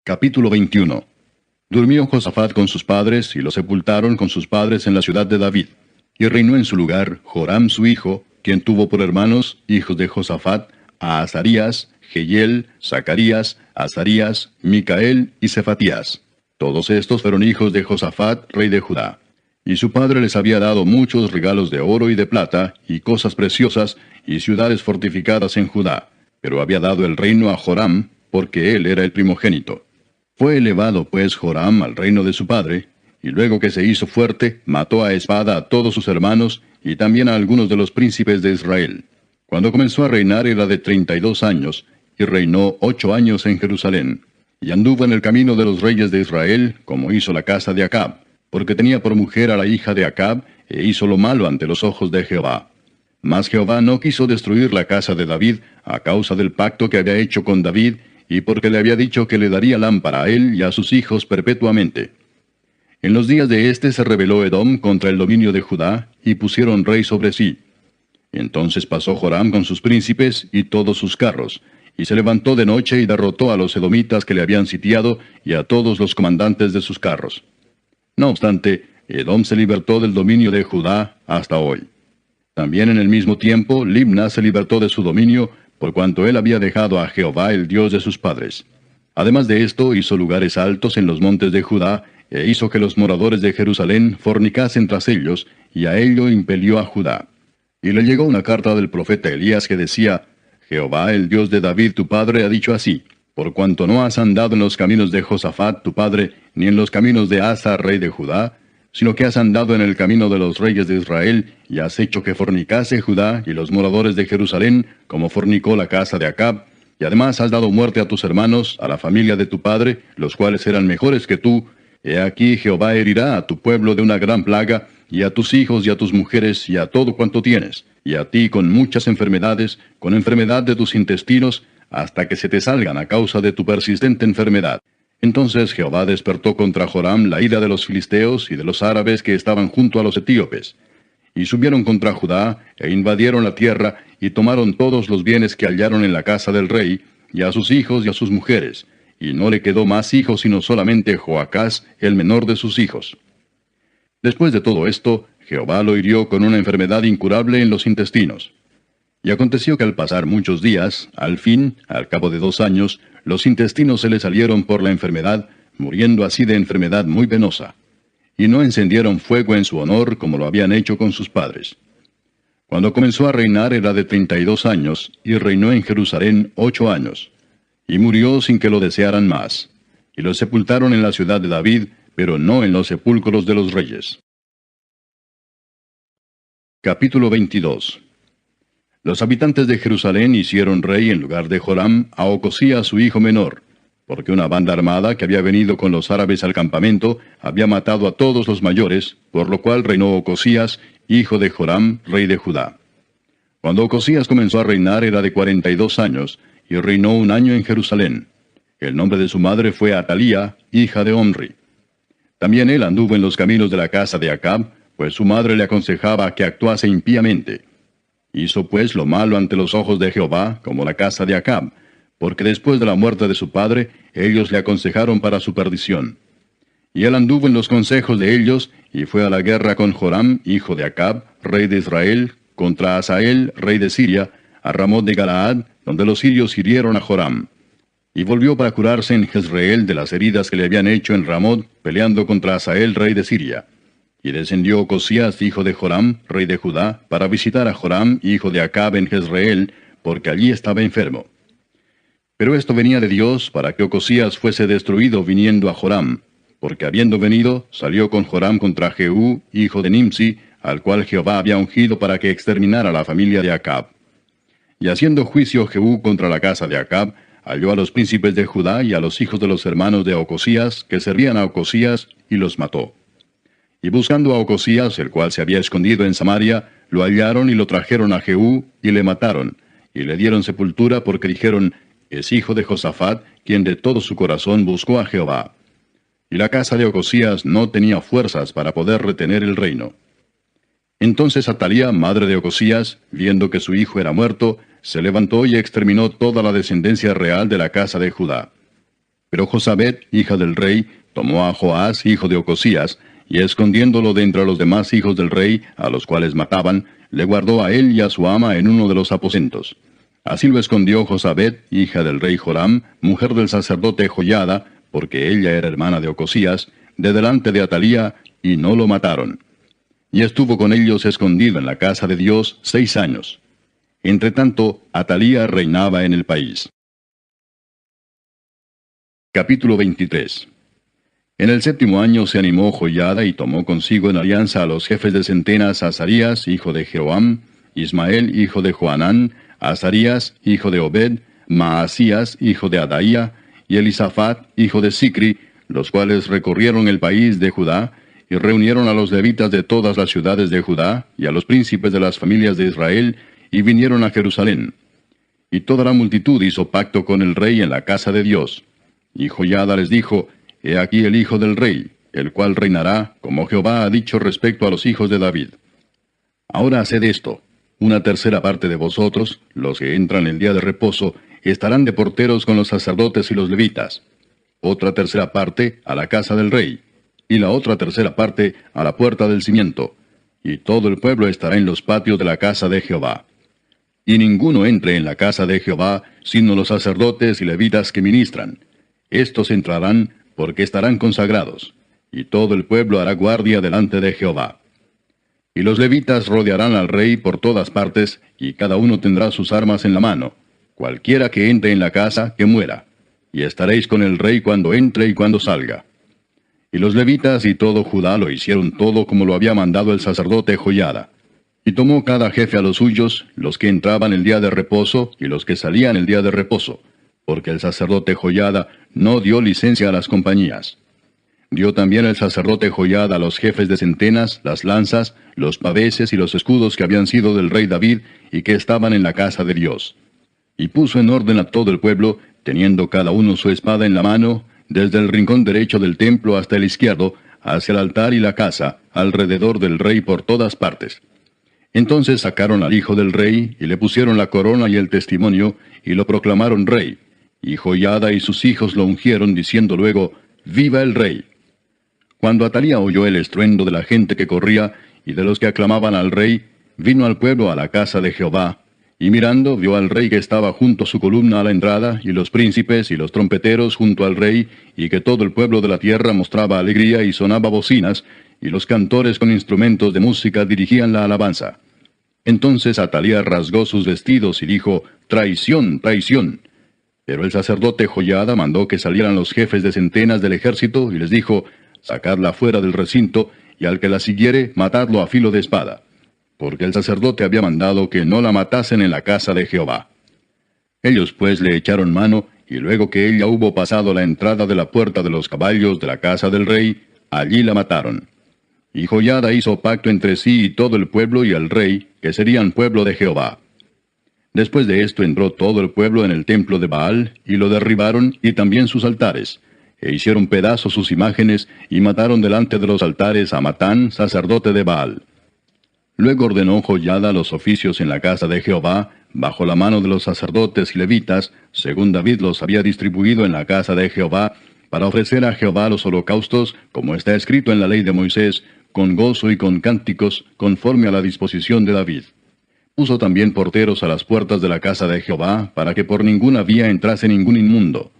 Capítulo 21. Durmió Josafat con sus padres, y lo sepultaron con sus padres en la ciudad de David. Y reinó en su lugar Joram su hijo, quien tuvo por hermanos, hijos de Josafat, a Azarías, Jehiel, Zacarías, Azarías, Micael y Cefatías. Todos estos fueron hijos de Josafat, rey de Judá. Y su padre les había dado muchos regalos de oro y de plata, y cosas preciosas, y ciudades fortificadas en Judá. Pero había dado el reino a Joram, porque él era el primogénito. Fue elevado pues Joram al reino de su padre, y luego que se hizo fuerte, mató a espada a todos sus hermanos, y también a algunos de los príncipes de Israel. Cuando comenzó a reinar era de 32 años, y reinó 8 años en Jerusalén. Y anduvo en el camino de los reyes de Israel, como hizo la casa de Acab, porque tenía por mujer a la hija de Acab, e hizo lo malo ante los ojos de Jehová. Mas Jehová no quiso destruir la casa de David, a causa del pacto que había hecho con David, y porque le había dicho que le daría lámpara a él y a sus hijos perpetuamente. En los días de éste se rebeló Edom contra el dominio de Judá, y pusieron rey sobre sí. Entonces pasó Joram con sus príncipes y todos sus carros, y se levantó de noche y derrotó a los edomitas que le habían sitiado, y a todos los comandantes de sus carros. No obstante, Edom se libertó del dominio de Judá hasta hoy. También en el mismo tiempo, Libna se libertó de su dominio, por cuanto él había dejado a Jehová el Dios de sus padres. Además de esto, hizo lugares altos en los montes de Judá, e hizo que los moradores de Jerusalén fornicasen tras ellos, y a ello impelió a Judá. Y le llegó una carta del profeta Elías que decía, Jehová, el Dios de David tu padre, ha dicho así, por cuanto no has andado en los caminos de Josafat tu padre, ni en los caminos de Asa, rey de Judá, sino que has andado en el camino de los reyes de Israel, y has hecho que fornicase Judá y los moradores de Jerusalén, como fornicó la casa de Acab, y además has dado muerte a tus hermanos, a la familia de tu padre, los cuales eran mejores que tú. He aquí Jehová herirá a tu pueblo de una gran plaga, y a tus hijos y a tus mujeres y a todo cuanto tienes, y a ti con muchas enfermedades, con enfermedad de tus intestinos, hasta que se te salgan a causa de tu persistente enfermedad. Entonces Jehová despertó contra Joram la ira de los filisteos y de los árabes que estaban junto a los etíopes. Y subieron contra Judá, e invadieron la tierra, y tomaron todos los bienes que hallaron en la casa del rey, y a sus hijos y a sus mujeres. Y no le quedó más hijos sino solamente Joacás, el menor de sus hijos. Después de todo esto, Jehová lo hirió con una enfermedad incurable en los intestinos. Y aconteció que al pasar muchos días, al fin, al cabo de 2 años, los intestinos se le salieron por la enfermedad, muriendo así de enfermedad muy penosa. Y no encendieron fuego en su honor como lo habían hecho con sus padres. Cuando comenzó a reinar era de 32 años, y reinó en Jerusalén 8 años. Y murió sin que lo desearan más. Y lo sepultaron en la ciudad de David, pero no en los sepulcros de los reyes. Capítulo 22. Los habitantes de Jerusalén hicieron rey en lugar de Joram a Ocosías su hijo menor, porque una banda armada que había venido con los árabes al campamento había matado a todos los mayores, por lo cual reinó Ocosías, hijo de Joram, rey de Judá. Cuando Ocosías comenzó a reinar era de 42 años, y reinó 1 año en Jerusalén. El nombre de su madre fue Atalía, hija de Omri. También él anduvo en los caminos de la casa de Acab, pues su madre le aconsejaba que actuase impíamente. Hizo pues lo malo ante los ojos de Jehová, como la casa de Acab, porque después de la muerte de su padre, ellos le aconsejaron para su perdición. Y él anduvo en los consejos de ellos, y fue a la guerra con Joram, hijo de Acab, rey de Israel, contra Hazael, rey de Siria, a Ramot de Galaad, donde los sirios hirieron a Joram. Y volvió para curarse en Jezreel de las heridas que le habían hecho en Ramot, peleando contra Hazael, rey de Siria. Y descendió Ocosías, hijo de Joram, rey de Judá, para visitar a Joram, hijo de Acab, en Jezreel, porque allí estaba enfermo. Pero esto venía de Dios para que Ocosías fuese destruido viniendo a Joram, porque habiendo venido, salió con Joram contra Jehú, hijo de Nimsi, al cual Jehová había ungido para que exterminara la familia de Acab. Y haciendo juicio Jehú contra la casa de Acab, halló a los príncipes de Judá y a los hijos de los hermanos de Ocosías, que servían a Ocosías, y los mató. Y buscando a Ocosías, el cual se había escondido en Samaria, lo hallaron y lo trajeron a Jehú, y le mataron, y le dieron sepultura porque dijeron, es hijo de Josafat, quien de todo su corazón buscó a Jehová. Y la casa de Ocosías no tenía fuerzas para poder retener el reino. Entonces Atalía, madre de Ocosías, viendo que su hijo era muerto, se levantó y exterminó toda la descendencia real de la casa de Judá. Pero Josabet, hija del rey, tomó a Joás, hijo de Ocosías, y escondiéndolo de entre los demás hijos del rey, a los cuales mataban, le guardó a él y a su ama en uno de los aposentos. Así lo escondió Josabet, hija del rey Joram, mujer del sacerdote Joiada, porque ella era hermana de Ocosías, de delante de Atalía, y no lo mataron. Y estuvo con ellos escondido en la casa de Dios 6 años. Entretanto, Atalía reinaba en el país. Capítulo 23. En el 7º año se animó Joiada y tomó consigo en alianza a los jefes de centenas Azarías, hijo de Jeroam, Ismael, hijo de Joanán, Azarías, hijo de Obed, Maasías, hijo de Adaía, y Elisafat, hijo de Sicri, los cuales recorrieron el país de Judá, y reunieron a los levitas de todas las ciudades de Judá, y a los príncipes de las familias de Israel, y vinieron a Jerusalén. Y toda la multitud hizo pacto con el rey en la casa de Dios. Y Joiada les dijo, He aquí el hijo del rey, el cual reinará, como Jehová ha dicho respecto a los hijos de David. Ahora haced esto: una tercera parte de vosotros, los que entran el día de reposo, estarán de porteros con los sacerdotes y los levitas. Otra tercera parte a la casa del rey, y la otra tercera parte a la puerta del cimiento. Y todo el pueblo estará en los patios de la casa de Jehová. Y ninguno entre en la casa de Jehová, sino los sacerdotes y levitas que ministran. Estos entrarán, porque estarán consagrados, y todo el pueblo hará guardia delante de Jehová. Y los levitas rodearán al rey por todas partes, y cada uno tendrá sus armas en la mano. Cualquiera que entre en la casa, que muera. Y estaréis con el rey cuando entre y cuando salga. Y los levitas y todo Judá lo hicieron todo como lo había mandado el sacerdote Joiada. Y tomó cada jefe a los suyos, los que entraban el día de reposo, y los que salían el día de reposo, porque el sacerdote Joiada no dio licencia a las compañías. Dio también el sacerdote Joiada a los jefes de centenas las lanzas, los paveses y los escudos que habían sido del rey David y que estaban en la casa de Dios. Y puso en orden a todo el pueblo, teniendo cada uno su espada en la mano, desde el rincón derecho del templo hasta el izquierdo, hacia el altar y la casa, alrededor del rey por todas partes. Entonces sacaron al hijo del rey, y le pusieron la corona y el testimonio, y lo proclamaron rey. Y Joiada y sus hijos lo ungieron, diciendo luego, ¡Viva el rey! Cuando Atalía oyó el estruendo de la gente que corría, y de los que aclamaban al rey, vino al pueblo a la casa de Jehová, y mirando vio al rey que estaba junto a su columna a la entrada, y los príncipes y los trompeteros junto al rey, y que todo el pueblo de la tierra mostraba alegría y sonaba bocinas, y los cantores con instrumentos de música dirigían la alabanza. Entonces Atalía rasgó sus vestidos y dijo, ¡Traición, traición! Pero el sacerdote Joiada mandó que salieran los jefes de centenas del ejército, y les dijo, sacadla fuera del recinto, y al que la siguiere, matadlo a filo de espada. Porque el sacerdote había mandado que no la matasen en la casa de Jehová. Ellos pues le echaron mano, y luego que ella hubo pasado la entrada de la puerta de los caballos de la casa del rey, allí la mataron. Y Joiada hizo pacto entre sí y todo el pueblo y el rey, que serían pueblo de Jehová. Después de esto entró todo el pueblo en el templo de Baal, y lo derribaron, y también sus altares, e hicieron pedazos sus imágenes, y mataron delante de los altares a Matán, sacerdote de Baal. Luego ordenó Joiada los oficios en la casa de Jehová, bajo la mano de los sacerdotes y levitas, según David los había distribuido en la casa de Jehová, para ofrecer a Jehová los holocaustos, como está escrito en la ley de Moisés, con gozo y con cánticos, conforme a la disposición de David. Puso también porteros a las puertas de la casa de Jehová, para que por ninguna vía entrase ningún inmundo.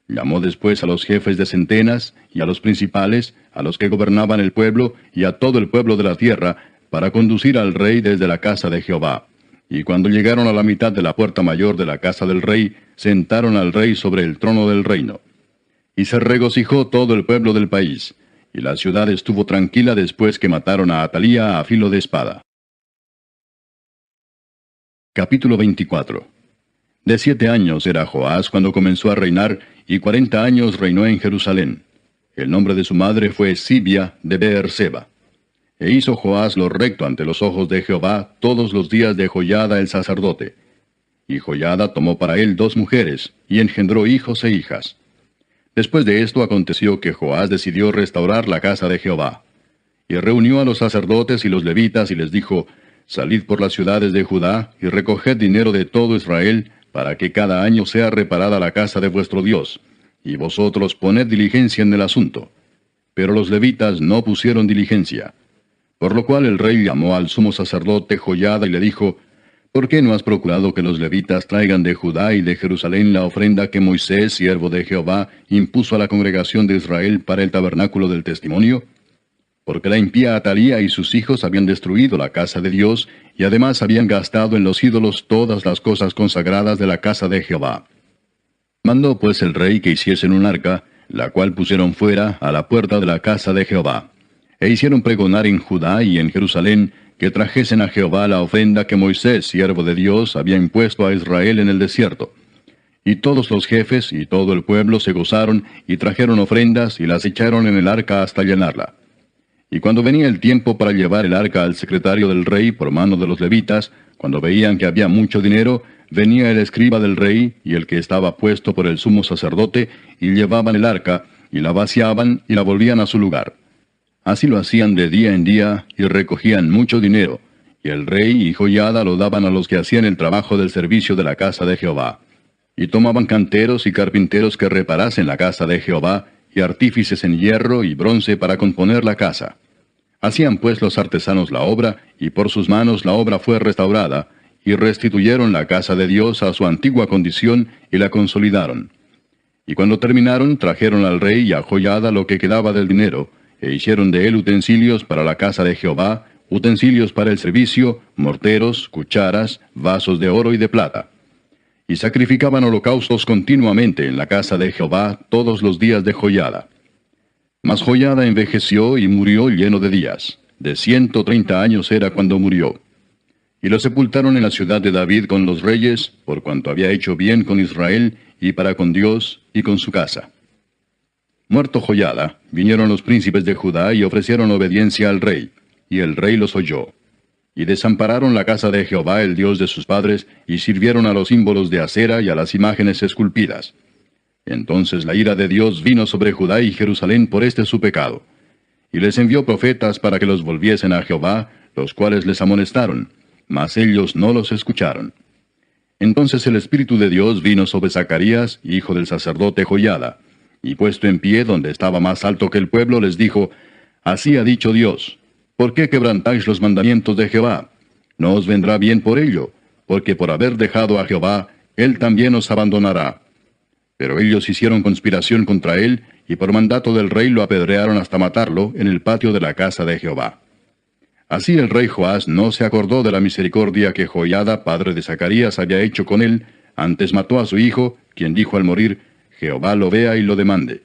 Llamó después a los jefes de centenas, y a los principales, a los que gobernaban el pueblo, y a todo el pueblo de la tierra, para conducir al rey desde la casa de Jehová. Y cuando llegaron a la mitad de la puerta mayor de la casa del rey, sentaron al rey sobre el trono del reino. Y se regocijó todo el pueblo del país, y la ciudad estuvo tranquila después que mataron a Atalía a filo de espada. Capítulo 24. De 7 años era Joás cuando comenzó a reinar, y 40 años reinó en Jerusalén. El nombre de su madre fue Sibia de Beerseba. E hizo Joás lo recto ante los ojos de Jehová todos los días de Joiada el sacerdote. Y Joiada tomó para él 2 mujeres, y engendró hijos e hijas. Después de esto aconteció que Joás decidió restaurar la casa de Jehová. Y reunió a los sacerdotes y los levitas y les dijo, salid por las ciudades de Judá y recoged dinero de todo Israel, para que cada año sea reparada la casa de vuestro Dios, y vosotros poned diligencia en el asunto. Pero los levitas no pusieron diligencia. Por lo cual el rey llamó al sumo sacerdote Joiada y le dijo, ¿por qué no has procurado que los levitas traigan de Judá y de Jerusalén la ofrenda que Moisés, siervo de Jehová, impuso a la congregación de Israel para el tabernáculo del testimonio? Porque la impía Atalía y sus hijos habían destruido la casa de Dios, y además habían gastado en los ídolos todas las cosas consagradas de la casa de Jehová. Mandó pues el rey que hiciesen un arca, la cual pusieron fuera a la puerta de la casa de Jehová. E hicieron pregonar en Judá y en Jerusalén que trajesen a Jehová la ofrenda que Moisés, siervo de Dios, había impuesto a Israel en el desierto. Y todos los jefes y todo el pueblo se gozaron y trajeron ofrendas y las echaron en el arca hasta llenarla. Y cuando venía el tiempo para llevar el arca al secretario del rey por mano de los levitas, cuando veían que había mucho dinero, venía el escriba del rey y el que estaba puesto por el sumo sacerdote, y llevaban el arca, y la vaciaban y la volvían a su lugar. Así lo hacían de día en día, y recogían mucho dinero, y el rey y Joiada lo daban a los que hacían el trabajo del servicio de la casa de Jehová. Y tomaban canteros y carpinteros que reparasen la casa de Jehová, y artífices en hierro y bronce para componer la casa. Hacían pues los artesanos la obra, y por sus manos la obra fue restaurada, y restituyeron la casa de Dios a su antigua condición, y la consolidaron. Y cuando terminaron, trajeron al rey y a Joiada lo que quedaba del dinero, e hicieron de él utensilios para la casa de Jehová, utensilios para el servicio, morteros, cucharas, vasos de oro y de plata. Y sacrificaban holocaustos continuamente en la casa de Jehová todos los días de Joiada. Mas Joiada envejeció y murió lleno de días. De 130 años era cuando murió. Y lo sepultaron en la ciudad de David con los reyes, por cuanto había hecho bien con Israel, y para con Dios, y con su casa. Muerto Joiada, vinieron los príncipes de Judá y ofrecieron obediencia al rey, y el rey los oyó. Y desampararon la casa de Jehová, el Dios de sus padres, y sirvieron a los símbolos de acera y a las imágenes esculpidas. Entonces la ira de Dios vino sobre Judá y Jerusalén por este su pecado. Y les envió profetas para que los volviesen a Jehová, los cuales les amonestaron, mas ellos no los escucharon. Entonces el Espíritu de Dios vino sobre Zacarías, hijo del sacerdote Joiada, y puesto en pie donde estaba más alto que el pueblo, les dijo, Así ha dicho Dios, ¿por qué quebrantáis los mandamientos de Jehová? No os vendrá bien por ello, porque por haber dejado a Jehová, él también os abandonará. Pero ellos hicieron conspiración contra él, y por mandato del rey lo apedrearon hasta matarlo en el patio de la casa de Jehová. Así el rey Joás no se acordó de la misericordia que Joiada, padre de Zacarías, había hecho con él, antes mató a su hijo, quien dijo al morir, Jehová lo vea y lo demande.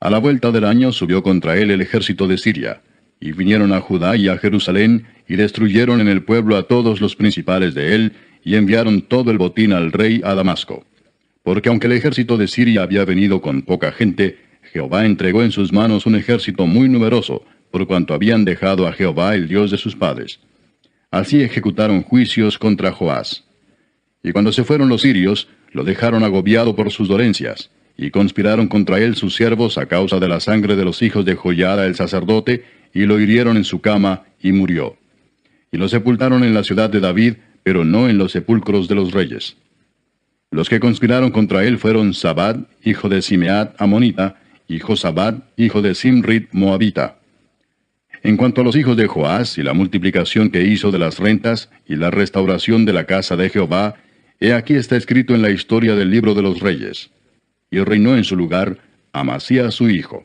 A la vuelta del año subió contra él el ejército de Siria, y vinieron a Judá y a Jerusalén, y destruyeron en el pueblo a todos los principales de él, y enviaron todo el botín al rey a Damasco. Porque aunque el ejército de Siria había venido con poca gente, Jehová entregó en sus manos un ejército muy numeroso, por cuanto habían dejado a Jehová, el Dios de sus padres. Así ejecutaron juicios contra Joás. Y cuando se fueron los sirios, lo dejaron agobiado por sus dolencias, y conspiraron contra él sus siervos a causa de la sangre de los hijos de Joiada el sacerdote, y lo hirieron en su cama, y murió. Y lo sepultaron en la ciudad de David, pero no en los sepulcros de los reyes. Los que conspiraron contra él fueron Zabad, hijo de Simeat, amonita, y Josabad, hijo de Simrit, moabita. En cuanto a los hijos de Joás y la multiplicación que hizo de las rentas y la restauración de la casa de Jehová, he aquí está escrito en la historia del libro de los reyes. Y reinó en su lugar Amasías su hijo.